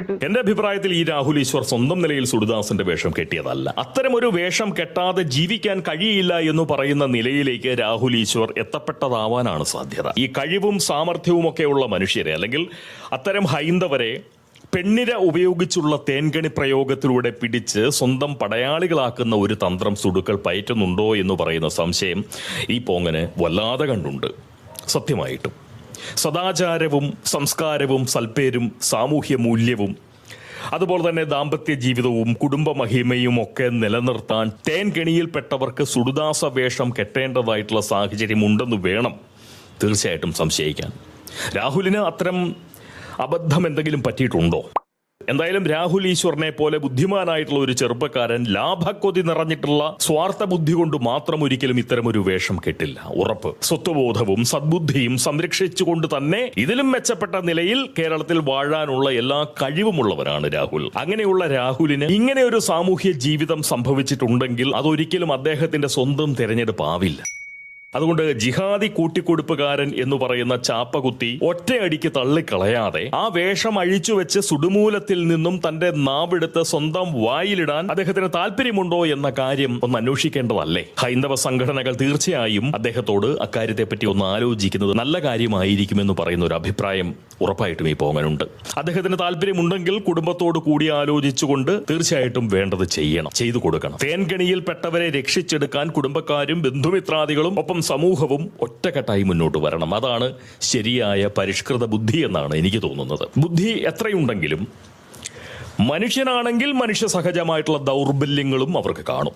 വ്യക്തമായിട്ട്. എന്റെ അഭിപ്രായത്തിൽ ഈ രാഹുൽ ഈശ്വർ സ്വന്തം നിലയിൽ സുഡിദാസിന്റെ വേഷം കെട്ടിയതല്ല. അത്തരമൊരു വേഷം കെട്ടാതെ ജീവിക്കാൻ കഴിയില്ല എന്ന് പറയുന്ന നിലയിലേക്ക് രാഹുൽ ഈശ്വർ എത്തപ്പെട്ടതാവാനാണ് സാധ്യത. ഈ കഴിവും സാമർഥ്യവും ഒക്കെയുള്ള മനുഷ്യരെ, അല്ലെങ്കിൽ അത്തരം ഹൈന്ദവരെ പെണ്ണിര ഉപയോഗിച്ചുള്ള തേൻകണി പ്രയോഗത്തിലൂടെ പിടിച്ച് സ്വന്തം പടയാളികളാക്കുന്ന ഒരു തന്ത്രം സുഡുക്കൾ പയറ്റുന്നുണ്ടോ എന്ന് പറയുന്ന സംശയം ഈ പോങ്ങന് വല്ലാതെ കണ്ടുണ്ട്. സത്യമായിട്ടും സദാചാരവും സംസ്കാരവും സൽപ്പേരും സാമൂഹ്യ മൂല്യവും അതുപോലെ തന്നെ ദാമ്പത്യ ജീവിതവും കുടുംബ മഹിമയും ഒക്കെ നിലനിർത്താൻ തേൻകെണിയിൽപ്പെട്ടവർക്ക് സുഡിദാസ വേഷം കെട്ടേണ്ടതായിട്ടുള്ള സാഹചര്യം ഉണ്ടെന്ന് വേണം തീർച്ചയായിട്ടും സംശയിക്കാൻ. രാഹുലിന് അത്തരം അബദ്ധം എന്തെങ്കിലും പറ്റിയിട്ടുണ്ടോ? എന്തായാലും രാഹുൽ ഈശ്വറിനെ പോലെ ബുദ്ധിമാനായിട്ടുള്ള ഒരു ചെറുപ്പക്കാരൻ ലാഭക്കൊതി നിറഞ്ഞിട്ടുള്ള സ്വാർത്ഥ ബുദ്ധി കൊണ്ട് മാത്രം ഒരിക്കലും ഇത്തരമൊരു വേഷം കെട്ടില്ല. ഉറപ്പ്. സ്വത്വബോധവും സദ്ബുദ്ധിയും സംരക്ഷിച്ചുകൊണ്ട് തന്നെ ഇതിലും മെച്ചപ്പെട്ട നിലയിൽ കേരളത്തിൽ വാഴാനുള്ള എല്ലാ കഴിവുമുള്ളവരാണ് രാഹുൽ. അങ്ങനെയുള്ള രാഹുലിന് ഇങ്ങനെ ഒരു സാമൂഹ്യ ജീവിതം സംഭവിച്ചിട്ടുണ്ടെങ്കിൽ അതൊരിക്കലും അദ്ദേഹത്തിന്റെ സ്വന്തം തെരഞ്ഞെടുപ്പ് ആവില്ല. അതുകൊണ്ട് ജിഹാദി കൂട്ടിക്കൊടുപ്പുകാരൻ എന്ന് പറയുന്ന ചാപ്പകുത്തി ഒറ്റയടിക്ക് തള്ളിക്കളയാതെ ആ വേഷം അഴിച്ചുവെച്ച് സുടുമൂലത്തിൽ നിന്നും തന്റെ നാവെടുത്ത് സ്വന്തം വായിലിടാൻ അദ്ദേഹത്തിന് താല്പര്യമുണ്ടോ എന്ന കാര്യം ഒന്ന് അന്വേഷിക്കേണ്ടതല്ലേ? ഹൈന്ദവ സംഘടനകൾ തീർച്ചയായും അദ്ദേഹത്തോട് അക്കാര്യത്തെപ്പറ്റി ഒന്ന് ആലോചിക്കുന്നത് നല്ല കാര്യമായിരിക്കുമെന്ന് പറയുന്ന ഒരു അഭിപ്രായം ഉറപ്പായിട്ടും ഈ പോങ്ങനുണ്ട്. അദ്ദേഹത്തിന് താല്പര്യമുണ്ടെങ്കിൽ കുടുംബത്തോട് കൂടി ആലോചിച്ചുകൊണ്ട് തീർച്ചയായിട്ടും വേണ്ടത് ചെയ്തു കൊടുക്കണം. തേൻകണിയിൽപ്പെട്ടവരെ രക്ഷിച്ചെടുക്കാൻ കുടുംബക്കാരും ബന്ധുമിത്രാദികളും ഒപ്പം സമൂഹവും ഒറ്റക്കെട്ടായി മുന്നോട്ട് വരണം. അതാണ് ശരിയായ പരിഷ്കൃത ബുദ്ധി എന്നാണ് എനിക്ക് തോന്നുന്നത്. ബുദ്ധി എത്രയുണ്ടെങ്കിലും മനുഷ്യനാണെങ്കിൽ മനുഷ്യ സഹജമായിട്ടുള്ള ദൗർബല്യങ്ങളും അവർക്ക് കാണും.